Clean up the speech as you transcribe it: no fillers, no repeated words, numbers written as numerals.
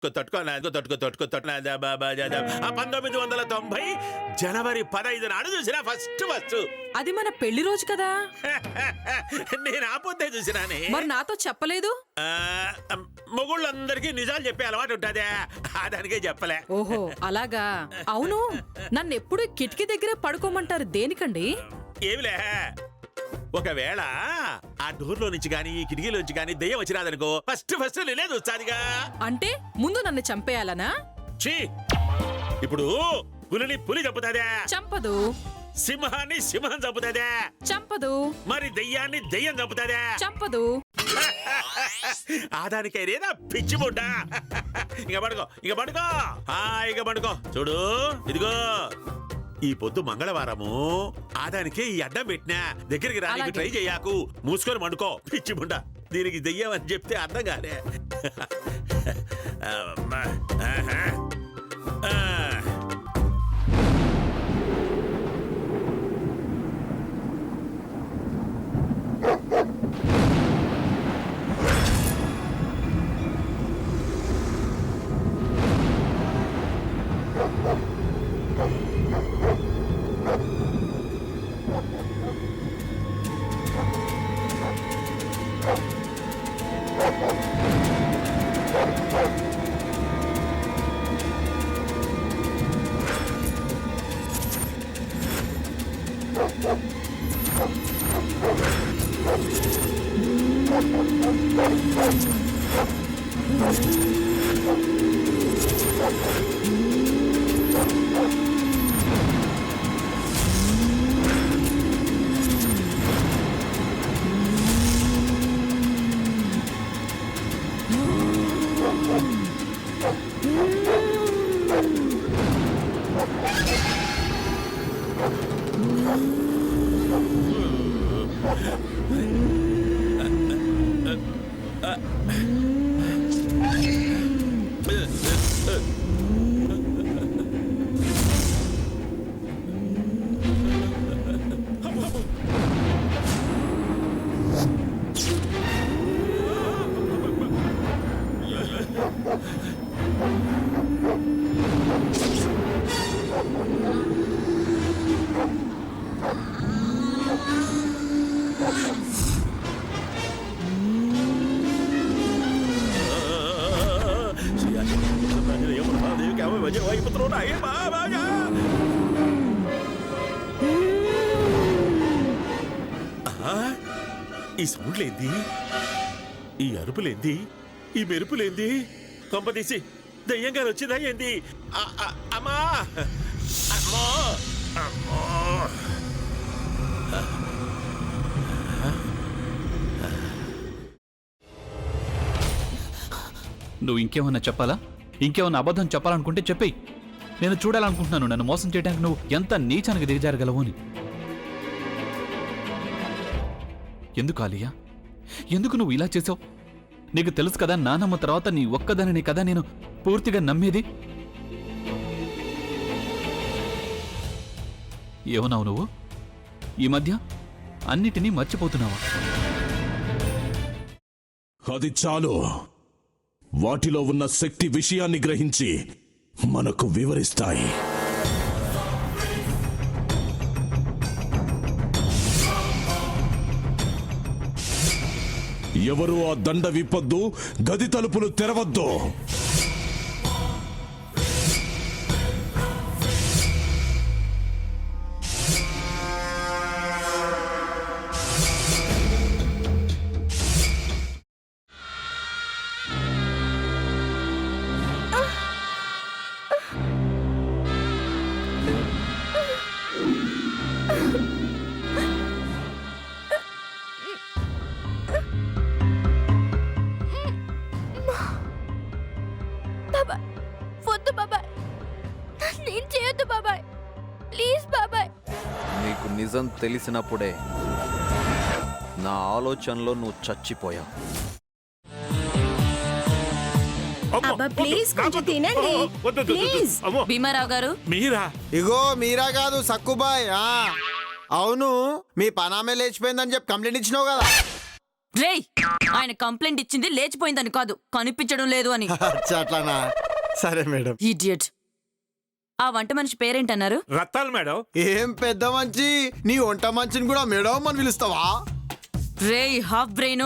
1990 జనవరి 15 నాడు చూసినా first bus. అది మన పెళ్లి రోజు కదా. నేను ఆ పొద్దే చూసినానే. మరి నాతో చెప్పలేదు. మొగుళ్ళందరికీ నిజాలు చెప్పే అలవాటు ఉంటదే, దానికే చెప్పలే. ఓహో అలాగా. అవును, నన్ను ఎప్పుడు కిటికీ దగ్గరే పడుకోమంటారు, దేనికండి? ఏమిలే, ఒకవేళ ఆ డోర్లో నుంచి గానీ ఈ కిటికీలో నుంచి గానీ దెయ్యం వచ్చిరాదనుకో, ఫస్ట్ నేనే చూస్తాదిగా. అంటే ముందు నన్ను చంపేయాలనా? ఛీ, ఇప్పుడు పులిని పులి చంపుతాదే? చంపదు. సింహాన్ని సింహం చంపుతాదే? చంపదు. మరి దెయ్యాన్ని దెయ్యం చంపుతాదే? చంపదు. ఆదానికైనా పిచ్చి బుడ్డ. ఇక పడుకో ఇక పడుకో. చూడు, ఇదిగో ఈ పొద్దు మంగళవారము, ఆదానికే ఈ అడ్డం పెట్టినా. దగ్గరికి రానికి ట్రై చెయ్యాకు, మూసుకొని పండుకో. పిచ్చి బుడ్డ, దీనికి దెయ్యం అని చెప్తే అర్థం కాదే. ఈ సౌండ్లేంది? ఈ అరుపులేంది? ఈ మెరుపులేంది? కొంపదీసి దయ్యంగా వచ్చిందా ఏంది? అమ్మా అమ్మో అమ్మో. నువ్వు ఇంకేమన్నా చెప్పాలా? ఇంకేమన్నా అబద్ధం చెప్పాలనుకుంటే చెప్పేయి. నేను చూడాలనుకుంటున్నాను నన్ను మోసం చేయడానికి నువ్వు ఎంత నీచానికి దిగజారగలవు అని. ఎందుకు ఆలియా, ఎందుకు నువ్వు ఇలా చేసావు? నీకు తెలుసు కదా, నానమ్మ తర్వాత నీ ఒక్కదానిని కదా నేను పూర్తిగా నమ్మేది. ఏమన్నావు నువ్వు? ఈ మధ్య అన్నిటినీ మర్చిపోతున్నావా? అది చాలు. వాటిలో ఉన్న శక్తి విషయాన్ని గ్రహించి మనకు వివరిస్తాయి. ఎవరు ఆ దండ విప్పొద్దు, గది తలుపులు తెరవద్దు. నిజం తెలిసినప్పుడే నా ఆలోచనలో నువ్వు చచ్చిపోయావు. భీమారావు గారు, మీరా? ఇగో మీరా కాదు, సక్కుబాయ్. అవును, మీ పనామే లేచిపోయిందని చెప్పి కంప్లైంట్ ఇచ్చినావు కదా. రేయ్ ఆయన కంప్లైంట్ ఇచ్చింది లేచిపోయిందని కాదు కనిపించడం లేదు అని. అట్లానా? సరే మేడం. ఇడియట్. ఆ వంట మనిషి పేరేంటన్నారు? రత్తాలు మేడం. ఏం పెద్ద మంచి, నీ వంట మంచిని కూడా మేడం అని పిలుస్తావా? రేయ్ హాఫ్ బ్రెయిన్,